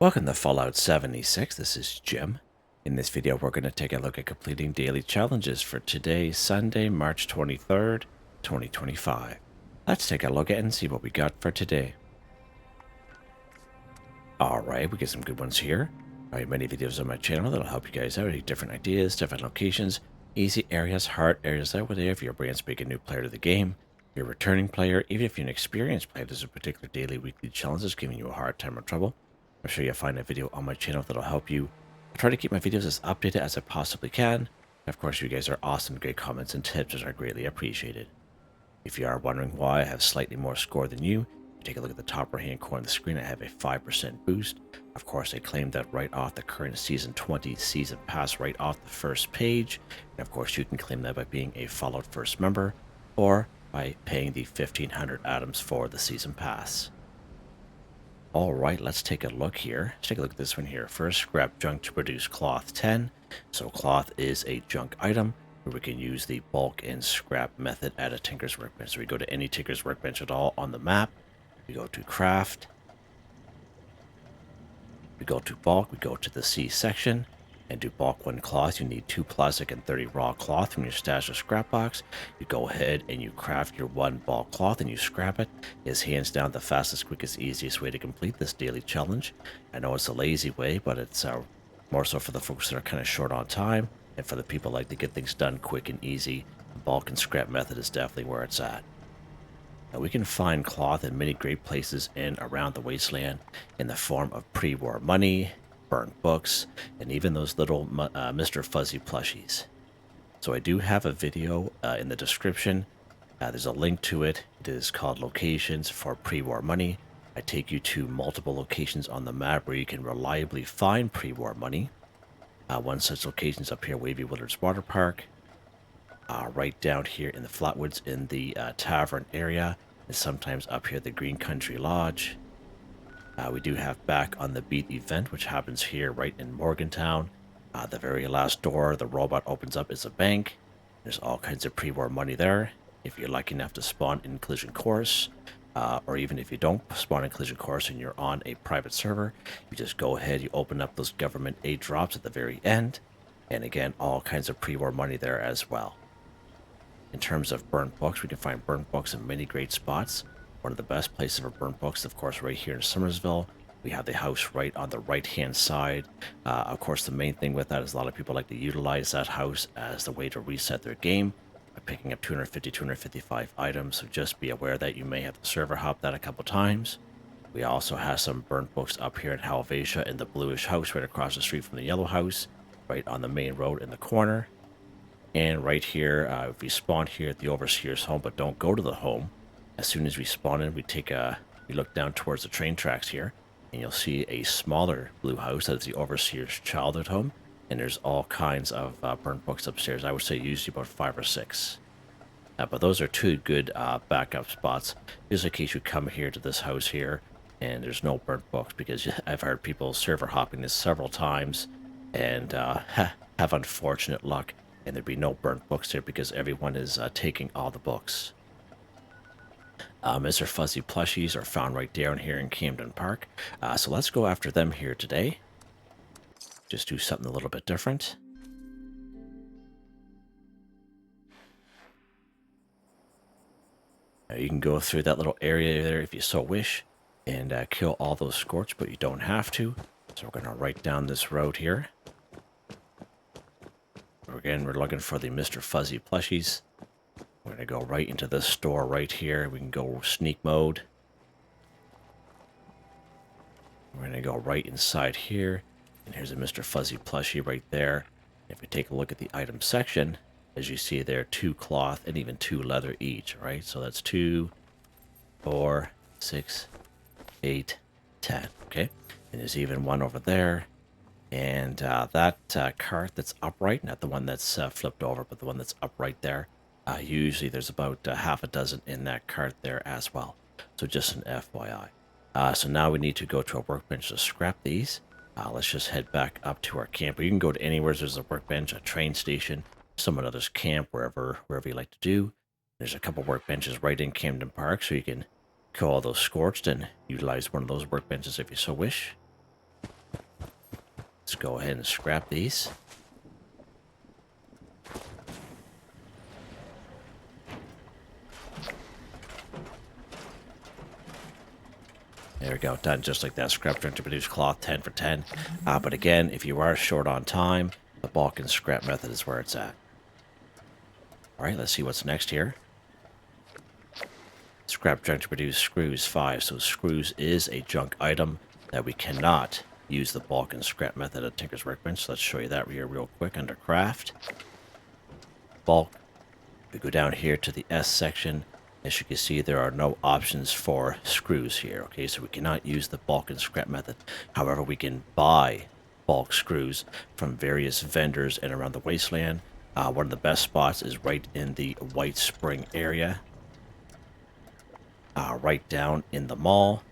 Welcome to Fallout 76, this is Jim. In this video we're going to take a look at completing daily challenges for today, Sunday, March 23rd, 2025. Let's take a look at it and see what we got for today. Alright, we get some good ones here. I have many videos on my channel that'll help you guys out, different ideas, different locations, easy areas, hard areas that were there if you're a brand spanking new player to the game. If you're a returning player, even if you're an experienced player, there's a particular daily, weekly challenge that's giving you a hard time or trouble. I'm sure you'll find a video on my channel that'll help you. I try to keep my videos as updated as I possibly can. And of course, you guys are awesome, great comments and tips, which are greatly appreciated. If you are wondering why I have slightly more score than you, take a look at the top right hand corner of the screen. I have a 5% boost. Of course, I claimed that right off the current Season 20 Season Pass, right off the first page. And of course, you can claim that by being a Fallout First member or by paying the 1,500 atoms for the Season Pass. Alright, let's take a look here. Let's take a look at this one here. First, scrap junk to produce cloth 10. So cloth is a junk item where we can use the bulk and scrap method at a tinker's workbench. So we go to any tinker's workbench at all on the map. We go to craft. We go to bulk. We go to the C section. And do bulk 1 cloth. You need 2 plastic and 30 raw cloth from your stash or scrap box. You go ahead and you craft your 1 bulk cloth and you scrap it. It's hands down the fastest, quickest, easiest way to complete this daily challenge. I know it's a lazy way, but it's more so for the folks that are kind of short on time, and for the people like to get things done quick and easy. The bulk and scrap method is definitely where it's at. Now, we can find cloth in many great places in around the wasteland in the form of pre-war money, burnt books, and even those little Mr. Fuzzy plushies. So I do have a video in the description. There's a link to it. It is called Locations for Pre-War Money. I take you to multiple locations on the map where you can reliably find pre-war money. One such location is up here, Wavy Willards Water Park. Right down here in the Flatwoods in the tavern area, and sometimes up here the Green Country Lodge. We do have Back on the Beat event, which happens here right in Morgantown. The very last door the robot opens up is a bank. There's all kinds of pre-war money there. If you're lucky enough to spawn in Collision Course, or even if you don't spawn in Collision Course and you're on a private server, you just go ahead, you open up those government aid drops at the very end. And again, all kinds of pre-war money there as well. In terms of burnt books, we can find burnt books in many great spots. One of the best places for burnt books, of course, right here in Somersville. We have the house right on the right-hand side. Of course, the main thing with that is a lot of people like to utilize that house as the way to reset their game by picking up 250, 255 items. So just be aware that you may have to server hop that a couple times. We also have some burnt books up here in Halvatia in the bluish house right across the street from the yellow house, right on the main road in the corner. And right here, if we spawn here at the Overseer's home, but don't go to the home, as soon as we spawn in, we look down towards the train tracks here, and you'll see a smaller blue house. That is the Overseer's childhood home, and there's all kinds of burnt books upstairs. I would say usually about 5 or 6. But those are 2 good backup spots, just in case you come here to this house here, and there's no burnt books, because I've heard people server hopping this several times, and have unfortunate luck, and there'd be no burnt books there because everyone is taking all the books. Mr. Fuzzy plushies are found right down here in Camden Park. So let's go after them here today. Just do something a little bit different. Now you can go through that little area there if you so wish and kill all those scorch, but you don't have to. So we're going to right down this road here. Again, we're looking for the Mr. Fuzzy plushies. We're going to go right into this store right here. We can go sneak mode. We're going to go right inside here. And here's a Mr. Fuzzy plushie right there. If we take a look at the item section, as you see there, 2 cloth and even 2 leather each, right? So that's 2, 4, 6, 8, 10, okay? And there's even one over there. And that cart that's upright, not the one that's flipped over, but the one that's upright there, usually there's about half a dozen in that cart there as well. So just an FYI. So now we need to go to a workbench to scrap these. Let's just head back up to our camp. You can go to anywhere there's a workbench, a train station, someone other's camp, wherever you like to do. There's a couple workbenches right in Camden Park, so you can kill all those scorched and utilize one of those workbenches if you so wish. Let's go ahead and scrap these. There we go, done just like that. Scrap junk to produce cloth, 10 for 10. But again, if you are short on time, the bulk and scrap method is where it's at. Alright, let's see what's next here. Scrap junk to produce screws, 5. So screws is a junk item that we cannot use the bulk and scrap method at Tinker's Workbench. So let's show you that here real quick under craft. Bulk. We go down here to the S section. As you can see, there are no options for screws here, okay? So we cannot use the bulk and scrap method. However, we can buy bulk screws from various vendors and around the wasteland. One of the best spots is right in the White Spring area. Right down in the mall.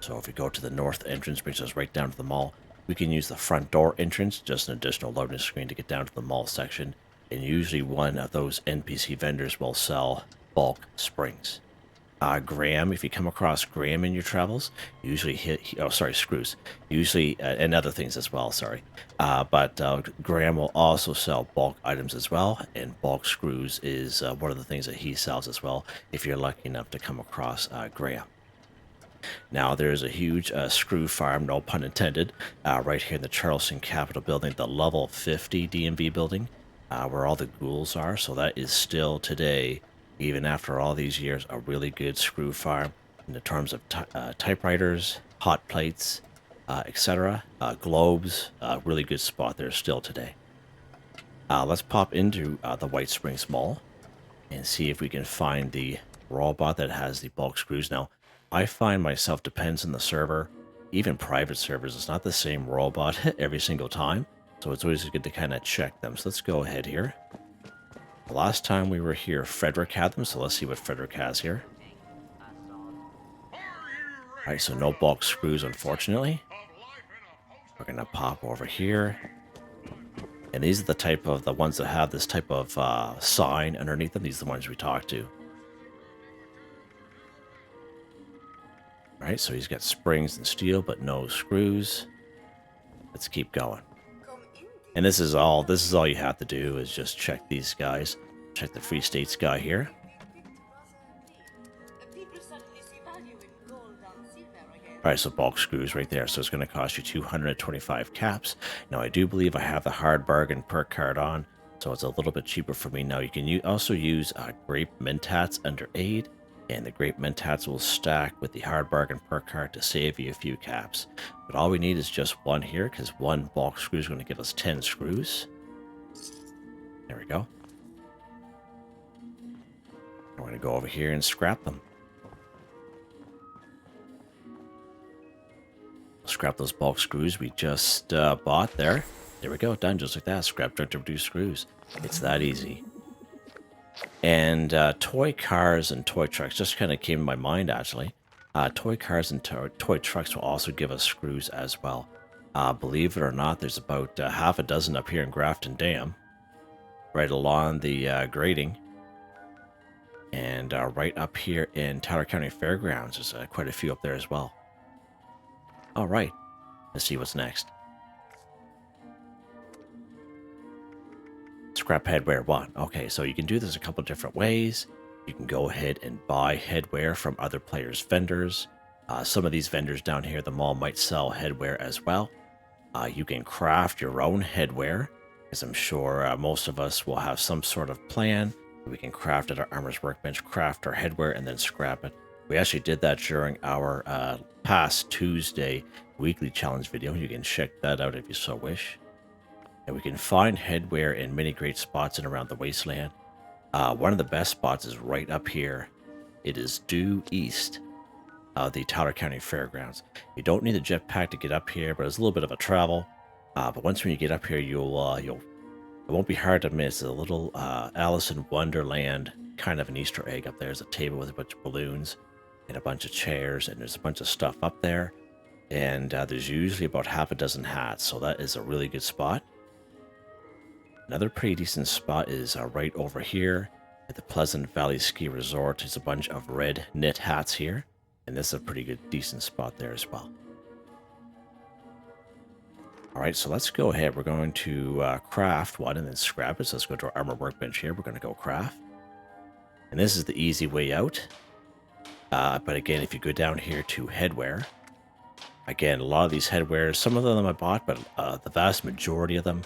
So if we go to the north entrance, brings us right down to the mall. We can use the front door entrance, just an additional loading screen to get down to the mall section. And usually one of those NPC vendors will sell bulk springs. Graham, if you come across Graham in your travels, usually screws. Usually, and other things as well, sorry. But Graham will also sell bulk items as well, and bulk screws is one of the things that he sells as well, if you're lucky enough to come across Graham. Now, there's a huge screw farm, no pun intended, right here in the Charleston Capitol building, the level 50 DMV building, where all the ghouls are. So that is still today, even after all these years, a really good screw farm in the terms of typewriters, hot plates, etc. Globes, really good spot there still today. Let's pop into the White Springs Mall and see if we can find the robot that has the bulk screws. Now, I find myself, depends on the server, even private servers, it's not the same robot every single time. So it's always good to kind of check them. So let's go ahead here. The last time we were here, Frederick had them, so let's see what Frederick has here. Alright, so no bulk screws, unfortunately. We're going to pop over here. And these are the type of, the ones that have this type of sign underneath them. These are the ones we talked to. Alright, so he's got springs and steel, but no screws. Let's keep going. And this is all you have to do is just check these guys. Check the Free States guy here. Alright, so bulk screws right there. So it's going to cost you 225 caps. Now, I do believe I have the hard bargain perk card on, so it's a little bit cheaper for me. Now, you can also use grape mentats under aid, and the grape mentats will stack with the hard bargain perk card to save you a few caps. But all we need is just one here, because one bulk screw is going to give us 10 screws. There we go. We're going to go over here and scrap them. Scrap those bulk screws we just bought there. There we go, done just like that. Scrap junk to produce screws. It's that easy. And toy cars and toy trucks just kind of came to my mind, actually. Toy cars and toy trucks will also give us screws as well. Believe it or not, there's about half a dozen up here in Grafton Dam, right along the grading. And right up here in Tyler County Fairgrounds, there's quite a few up there as well. All right, let's see what's next. Scrap headwear 1. Okay, so you can do this a couple different ways. You can go ahead and buy headwear from other players' vendors. Some of these vendors down here at the mall might sell headwear as well. You can craft your own headwear, as I'm sure most of us will have some sort of plan. We can craft at our Armor's Workbench, craft our headwear, and then scrap it. We actually did that during our past Tuesday weekly challenge video. You can check that out if you so wish. And we can find headwear in many great spots and around the wasteland. One of the best spots is right up here. It is due east of the Tyler County Fairgrounds. You don't need a jetpack to get up here, but it's a little bit of a travel. But once when you get up here, it won't be hard to miss a little Alice in Wonderland kind of an Easter egg up there. There's a table with a bunch of balloons and a bunch of chairs, and there's a bunch of stuff up there. And there's usually about half a dozen hats, so that is a really good spot. Another pretty decent spot is right over here at the Pleasant Valley Ski Resort. There's a bunch of red knit hats here, and this is a pretty good, decent spot there as well. All right, so let's go ahead. We're going to craft one and then scrap it. So let's go to our armor workbench here. We're going to go craft. And this is the easy way out. But again, if you go down here to Headwear, again, a lot of these headwears, some of them I bought, but the vast majority of them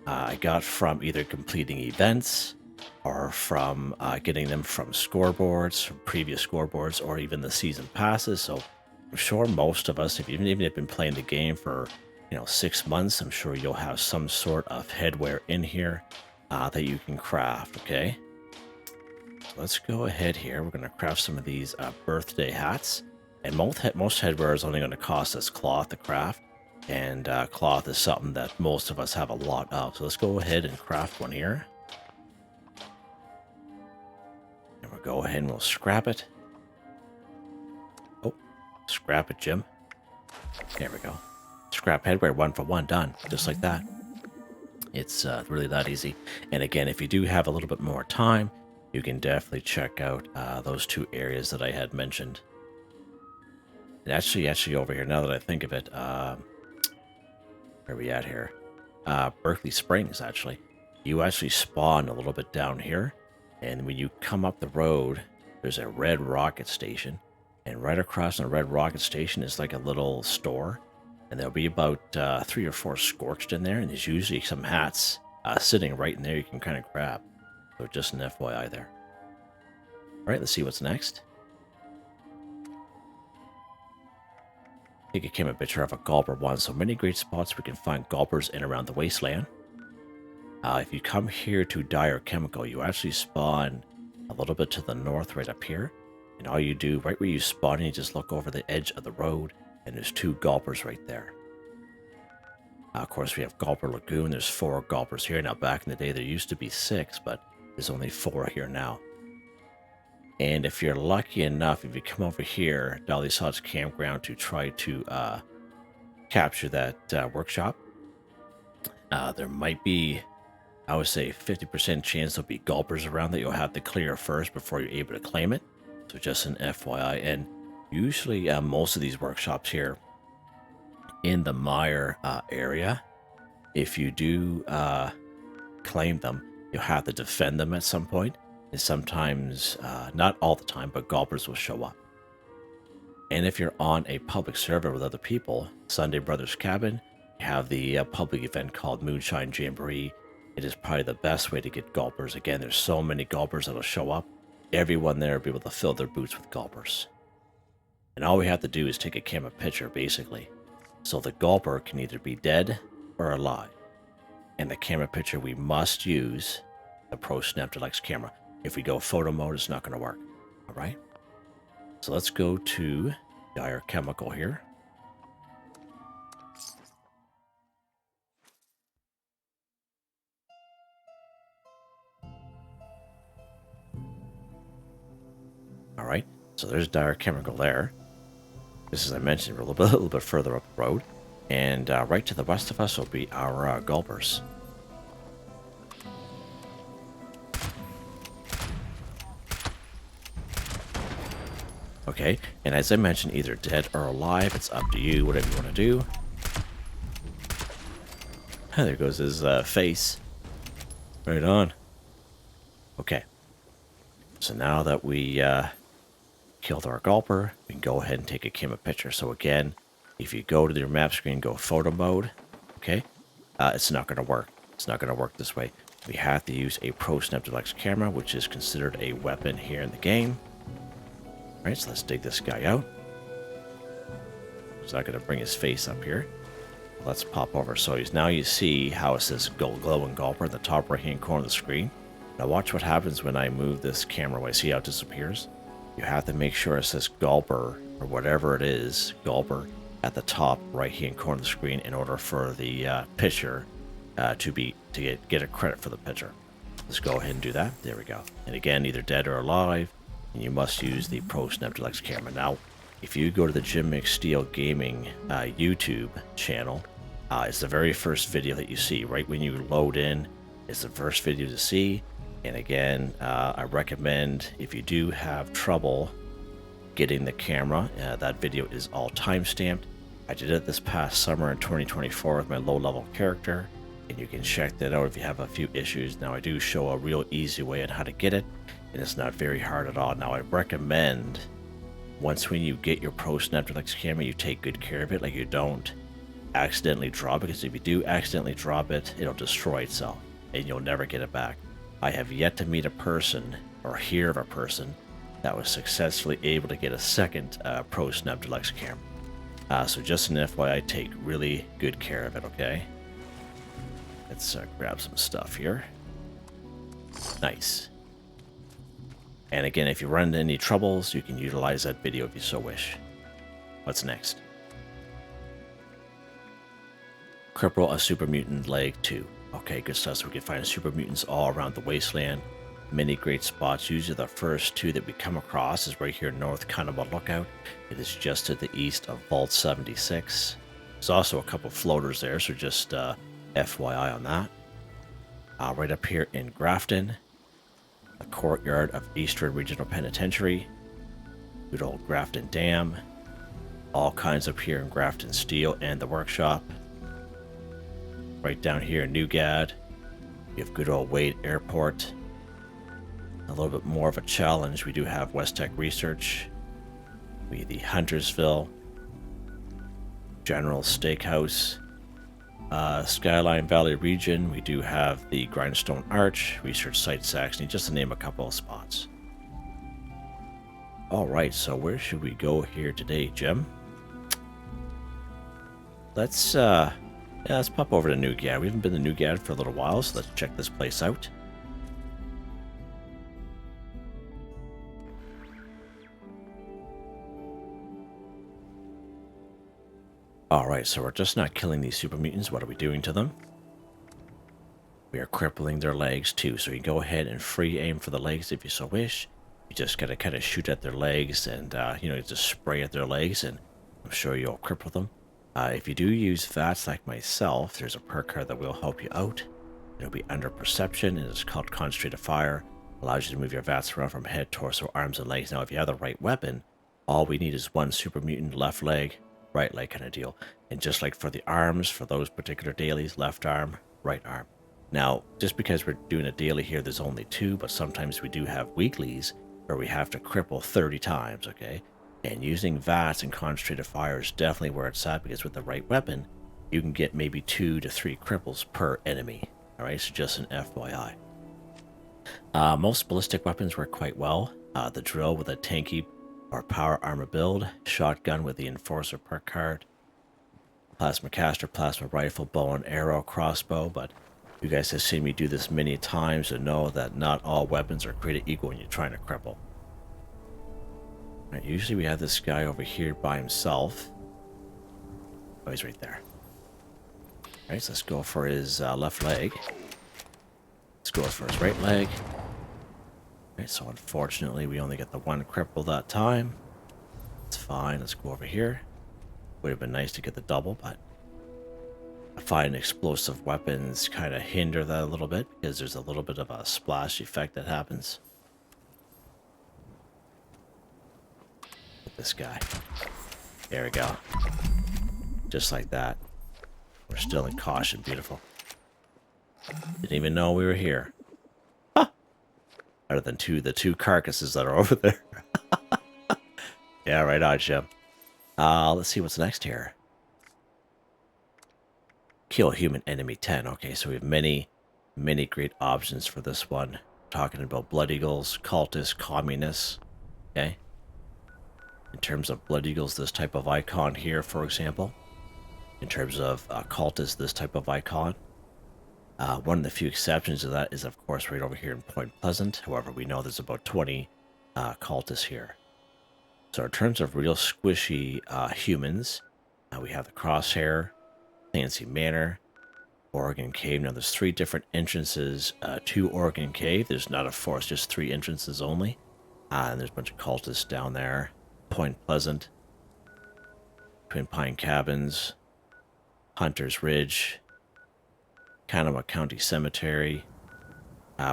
I got from either completing events or from getting them from scoreboards, from previous scoreboards, or even the season passes. So I'm sure most of us, if even if you've been playing the game for 6 months, I'm sure you'll have some sort of headwear in here that you can craft. Okay, so let's go ahead here. We're going to craft some of these birthday hats, and most headwear is only going to cost us cloth to craft, and cloth is something that most of us have a lot of. So let's go ahead and craft one here. And we'll go ahead and we'll scrap it. Oh, scrap it, Jim. There we go. Scrap headwear, 1 for 1, done. Just like that. It's really that easy. And again, if you do have a little bit more time, you can definitely check out those 2 areas that I had mentioned. And actually over here, now that I think of it, where are we at here? Berkeley Springs, actually. You actually spawn a little bit down here. And when you come up the road, there's a red rocket station. And right across from the red rocket station is like a little store. And there'll be about 3 or 4 scorched in there. And there's usually some hats sitting right in there you can kind of grab. So just an FYI there. All right, let's see what's next. I think it came a picture of a Gulper one. So many great spots we can find Gulpers in around the wasteland. If you come here to Dire Chemical, you actually spawn a little bit to the north right up here. And all you do, right where you spawn, you just look over the edge of the road, and there's 2 Gulpers right there. Of course, we have Gulper Lagoon. There's 4 Gulpers here. Now, back in the day, there used to be 6, but there's only 4 here now. And if you're lucky enough, if you come over here, Dolly Sod's Campground, to try to capture that workshop, there might be, I would say, 50% chance there'll be Gulpers around that you'll have to clear first before you're able to claim it. So just an FYI. And usually most of these workshops here in the Mire area, if you do claim them, you'll have to defend them at some point. And sometimes, not all the time, but Gulpers will show up. And if you're on a public server with other people, Sunday Brothers Cabin, you have the public event called Moonshine Jamboree. It is probably the best way to get Gulpers. Again, there's so many Gulpers that'll show up. Everyone there will be able to fill their boots with Gulpers. And all we have to do is take a camera picture, basically. So the Gulper can either be dead or alive. And the camera picture, we must use the Pro Snap Deluxe camera. If we go photo mode, it's not going to work. All right? So let's go to Dire Chemical here. All right, so there's Dire Chemical there. This, as I mentioned, we're a little bit further up the road. And right to the west of us will be our Gulpers. Okay, and as I mentioned, either dead or alive. It's up to you, whatever you want to do. There goes his face. Right on. Okay. So now that we killed our Gulper, we can go ahead and take a camera picture. So again, if you go to your map screen, go photo mode, okay, it's not going to work. It's not going to work this way. We have to use a Pro Snap Deluxe camera, which is considered a weapon here in the game. All right, so let's dig this guy out. So I'm going to bring his face up here. Let's pop over. So now you see how it says glowing Gulper in the top right-hand corner of the screen. Now watch what happens when I move this camera away. See how it disappears? You have to make sure it says Gulper, or whatever it is, Gulper, at the top right-hand corner of the screen in order for the picture to get a credit for the picture. Let's go ahead and do that. There we go. And again, either dead or alive, and you must use the Pro Snap Deluxe camera. Now, if you go to the Jim McSteel Gaming YouTube channel, it's the very first video that you see. Right when you load in, it's the first video to see. And again, I recommend, if you do have trouble getting the camera, that video is all time-stamped. I did it this past summer in 2024 with my low-level character, and you can check that out if you have a few issues. Now, I do show a real easy way on how to get it, and it's not very hard at all. Now, I recommend once when you get your Pro Snapdragon camera, you take good care of it, like you don't accidentally drop it, because if you do accidentally drop it, it'll destroy itself, and you'll never get it back. I have yet to meet a person, or hear of a person, that was successfully able to get a second Pro Snap Deluxe camera. So just an FYI, take really good care of it, okay? Let's grab some stuff here. Nice. And again, if you run into any troubles, you can utilize that video if you so wish. What's next? Cripple a Super Mutant Leg 2. Okay, good stuff. So we can find super mutants all around the wasteland. Many great spots. Usually the first two that we come across is right here north Confoundedbridge Lookout. It is just to the east of Vault 76. There's also a couple floaters there, so just FYI on that. Right up here in Grafton, the courtyard of Eastern Regional Penitentiary. Good old Grafton Dam. All kinds up here in Grafton Steel and the workshop. Right down here in Newgad, you have good old Wade Airport. A little bit more of a challenge, we do have West Tech Research, we the Huntersville, General Steakhouse, Skyline Valley region, we do have the Grindstone Arch, Research Site Saxony, just to name a couple of spots. Alright, so where should we go here today, Jim? Let's pop over to Newgad. We haven't been to Newgad for a little while, so let's check this place out. Alright, so we're just not killing these super mutants. What are we doing to them? We are crippling their legs too. So you go ahead and free aim for the legs if you so wish. You just gotta kind of shoot at their legs and, just spray at their legs, and I'm sure you'll cripple them. If you do use VATS like myself, there's a perk card that will help you out. It'll be under perception, and it's called Concentrated Fire. Allows you to move your VATS around from head, torso, arms, and legs. Now, if you have the right weapon, all we need is one super mutant left leg, right leg kind of deal. And just like for the arms, for those particular dailies, left arm, right arm. Now, just because we're doing a daily here, there's only two, but sometimes we do have weeklies where we have to cripple 30 times, okay? And using VATS and Concentrated Fire is definitely where it's at, because with the right weapon, you can get maybe 2 to 3 cripples per enemy. Alright, so just an FYI. Most ballistic weapons work quite well. The drill with a tanky or power armor build, shotgun with the Enforcer perk card, plasma caster, plasma rifle, bow and arrow, crossbow, but you guys have seen me do this many times and know that not all weapons are created equal when you're trying to cripple. Right, usually we have this guy over here by himself. Oh, he's right there. Alright, so let's go for his left leg. Let's go for his right leg. Alright, so unfortunately we only get the one cripple that time. It's fine, let's go over here. Would have been nice to get the double, but I find explosive weapons kind of hinder that a little bit, because there's a little bit of a splash effect that happens. This guy. There we go. Just like that. We're still in caution. Beautiful. Didn't even know we were here. Huh. Better than the two carcasses that are over there. Yeah, right on, Jim. Let's see what's next here. Kill human enemy 10. Okay, so we have many great options for this one. Talking about Blood Eagles, Cultists, Communists. Okay. In terms of Blood Eagles, this type of icon here, for example. In terms of Cultists, this type of icon. One of the few exceptions to that is, of course, right over here in Point Pleasant. However, we know there's about 20 Cultists here. So in terms of real squishy humans, we have the Crosshair, Clancy Manor, Oregon Cave. Now, there's 3 different entrances to Oregon Cave. There's not a force, just 3 entrances only. And there's a bunch of cultists down there. Point Pleasant, Twin Pine Cabins, Hunter's Ridge, Kanawha County Cemetery.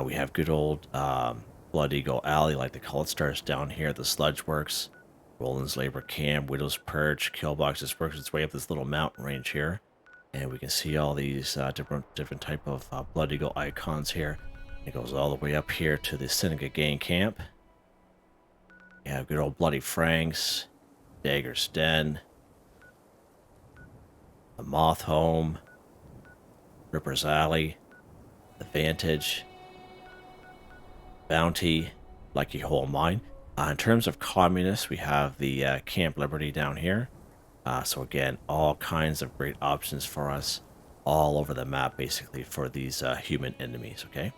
We have good old Blood Eagle Alley, like the Cult Stars down here, the Sludge Works. Roland's Labor Camp, Widow's Perch, Killbox just works its way up this little mountain range here. And we can see all these different type of Blood Eagle icons here. It goes all the way up here to the Syndicate Gang Camp. You have good old Bloody Franks, Dagger's Den, the Moth Home, Ripper's Alley, the Vantage, Bounty, Lucky Hole Mine. In terms of communists, we have the Camp Liberty down here. So again, all kinds of great options for us all over the map, basically, for these human enemies, okay?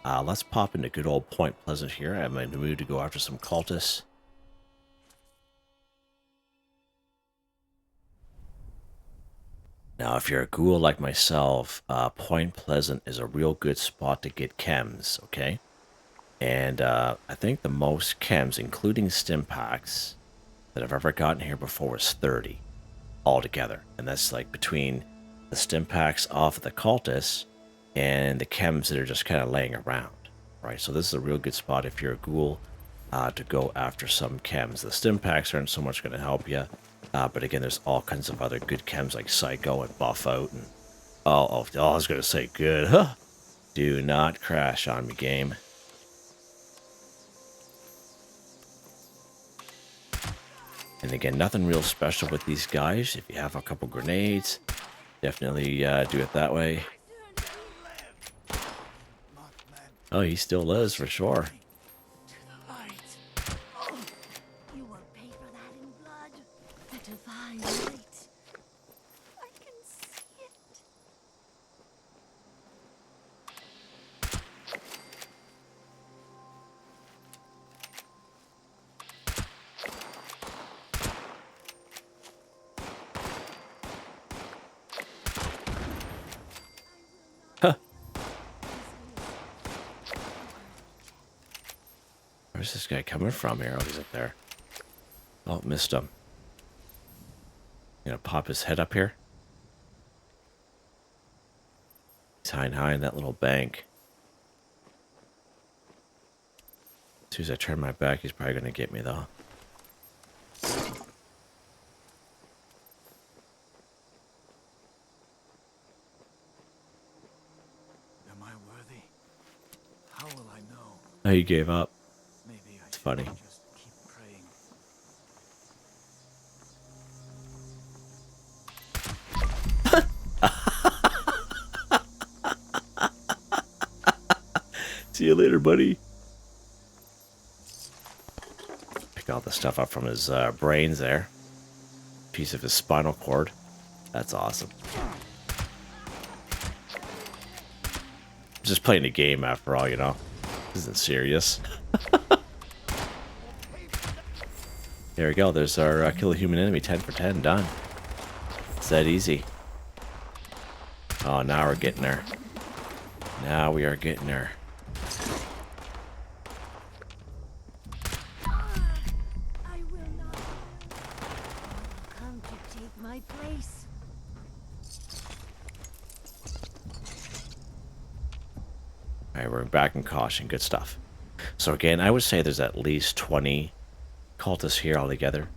Let's pop into good old Point Pleasant here. I'm in the mood to go after some cultists. Now, if you're a ghoul like myself, Point Pleasant is a real good spot to get chems, okay? And I think the most chems, including stim packs, that I've ever gotten here before is 30 altogether. And that's like between the stim packs off of the cultists and the chems that are just kind of laying around, right? So this is a real good spot if you're a ghoul to go after some chems. The stim packs aren't so much going to help you, but again, there's all kinds of other good chems like Psycho and Buff Out. And I was going to say good. Huh? Do not crash on me, game. And again, nothing real special with these guys. If you have a couple grenades, definitely do it that way. Oh, he still lives for sure. You will pay for that in blood. The divine light. I can see it. Where's this guy coming from here? Oh, he's up there. Oh, missed him. Gonna pop his head up here. He's hiding high in that little bank. As soon as I turn my back, he's probably gonna get me though. Am I worthy? How will I know? Oh, he gave up. Maybe I It's funny. just keep praying. See you later, buddy. Pick all the stuff up from his brains there. Piece of his spinal cord. That's awesome. Just playing a game after all, you know. This isn't serious. There we go. There's our kill a human enemy. 10 for 10. Done. It's that easy. Oh, now we're getting there. Now we are getting there. I will not. Come to take my place. Alright, we're back in caution. Good stuff. So again, I would say there's at least 20 cultists here altogether.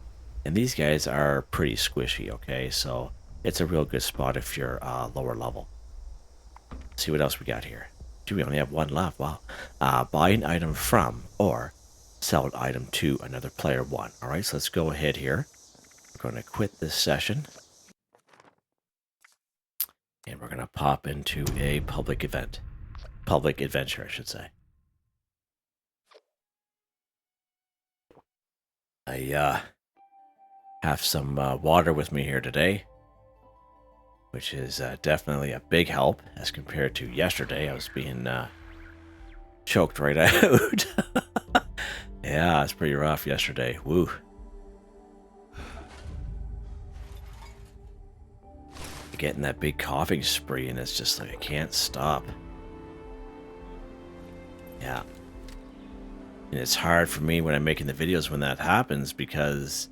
And these guys are pretty squishy, okay? So it's a real good spot if you're lower level. Let's see what else we got here. Do we only have one left? Wow. Buy an item from or sell an item to another player one. Alright, so let's go ahead here. We're going to quit this session. And we're going to pop into a public event. Public adventure, I should say. I have some water with me here today, which is definitely a big help as compared to yesterday. I was being choked right out. Yeah, it's pretty rough yesterday. Woo. Getting that big coughing spree and it's just like I can't stop. Yeah. And it's hard for me when I'm making the videos when that happens because,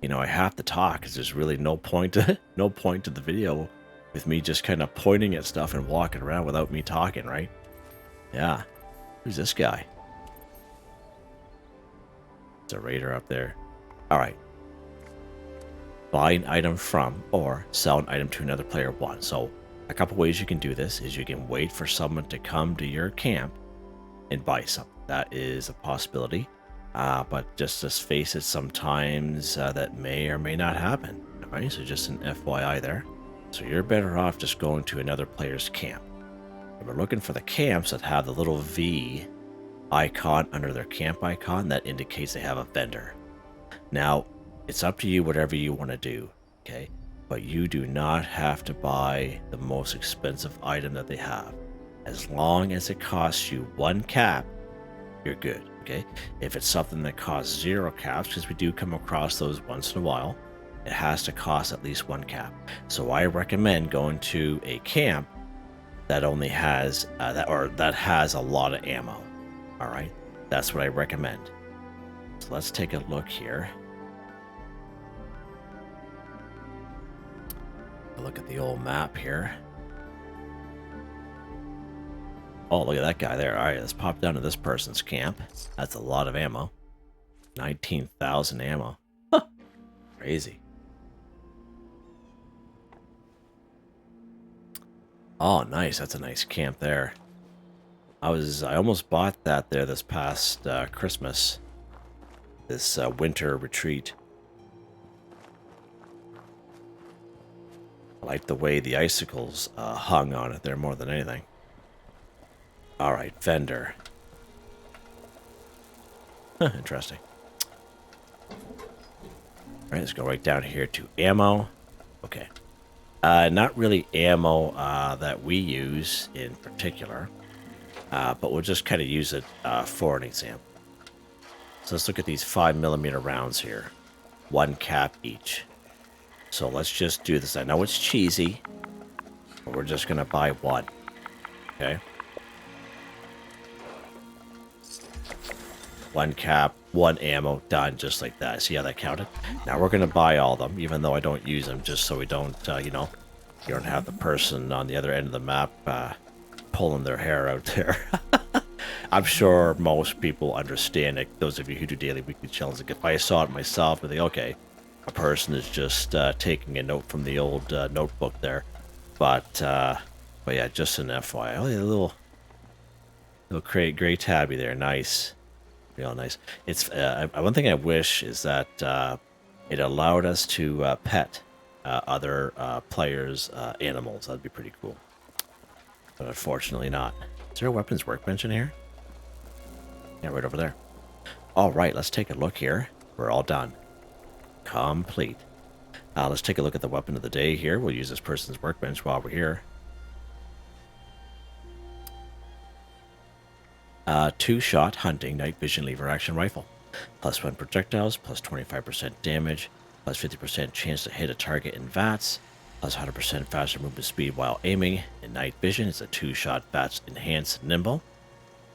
you know, I have to talk because there's really no point to the video with me just kind of pointing at stuff and walking around without me talking, right? Yeah. Who's this guy? There's a raider up there. Alright. Buy an item from or sell an item to another player 1. So a couple ways you can do this is you can wait for someone to come to your camp and buy something. That is a possibility. But just face it, sometimes that may or may not happen. Alright, so just an FYI there. So you're better off just going to another player's camp. And we're looking for the camps that have the little V icon under their camp icon that indicates they have a vendor. Now, it's up to you whatever you want to do, okay? But you do not have to buy the most expensive item that they have. As long as it costs you 1 cap, you're good, okay? If it's something that costs 0 caps, because we do come across those once in a while, it has to cost at least 1 cap. So I recommend going to a camp that only has that has a lot of ammo. All right, that's what I recommend. So let's take a look here. Look at the old map here. Oh, look at that guy there. All right, let's pop down to this person's camp. That's a lot of ammo. 19,000 ammo. Huh. Crazy. Oh, nice. That's a nice camp there. I almost bought that there this past Christmas. This winter retreat. I like the way the icicles hung on it there more than anything. Alright, vendor. Huh, interesting. Alright, let's go right down here to ammo. Okay. Not really ammo that we use in particular, but we'll just kind of use it for an example. So let's look at these 5mm rounds here. 1 cap each. So let's just do this. I know it's cheesy, but we're just going to buy 1. Okay? 1 cap, 1 ammo, done, just like that. See how that counted? Now we're going to buy all of them, even though I don't use them, just so we don't, you know, you don't have the person on the other end of the map pulling their hair out there. I'm sure most people understand it. Those of you who do daily weekly challenges, like if I saw it myself, I'd think, okay, a person is just taking a note from the old notebook there. But yeah, just an FYI. Oh, yeah, a little gray tabby there. Nice. Real nice. It's one thing I wish is that it allowed us to pet other players' animals. That'd be pretty cool. But unfortunately not. Is there a weapons workbench in here? Yeah, right over there. All right, let's take a look here. We're all done. Complete. Let's take a look at the weapon of the day here. We'll use this person's workbench while we're here. 2-shot hunting night vision lever action rifle. +1 projectiles, +25% damage, +50% chance to hit a target in VATS, +100% faster movement speed while aiming. In night vision, it's a 2-shot VATS enhanced nimble.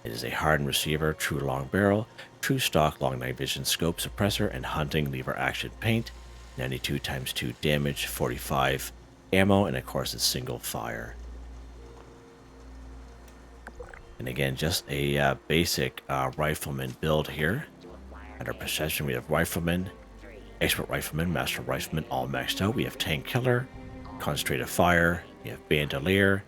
It is a hardened receiver, true long barrel, true stock long night vision scope suppressor, and hunting lever action paint. 92 × 2 damage, 45 ammo, and of course it's single fire. And again, just a basic rifleman build here. At our possession, we have rifleman, expert rifleman, master rifleman, all maxed out. We have tank killer, concentrated fire, we have bandolier,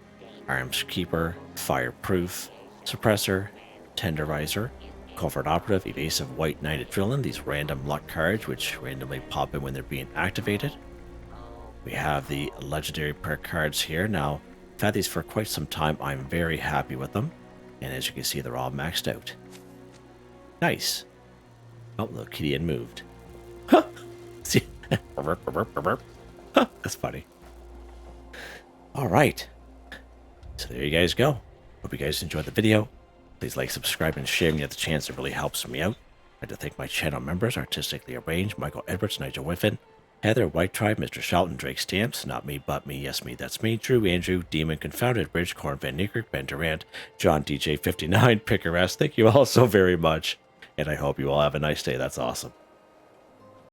arms keeper, fireproof, suppressor, tenderizer, covert operative, evasive white knight adrenaline, these random luck cards which randomly pop in when they're being activated. We have the legendary perk cards here. Now, I've had these for quite some time. I'm very happy with them. And as you can see, they're all maxed out. Nice. Oh, the kitty had moved. See? That's funny. All right. So there you guys go. Hope you guys enjoyed the video. Please like, subscribe, and share when you have the chance. It really helps me out. I'd like to thank my channel members, Artistically Arranged, Michael Edwards, Nigel Wiffen, Heather, Whitetribe, Mr. Shelton, Drake Stamps, Not Me But Me, Yes Me That's Me, Drew, Andrew, Demon, Confoundedbridge, Corne van Niekerk, Ben Durant, John DJ 59, Picquerist. Thank you all so very much, and I hope you all have a nice day. That's awesome.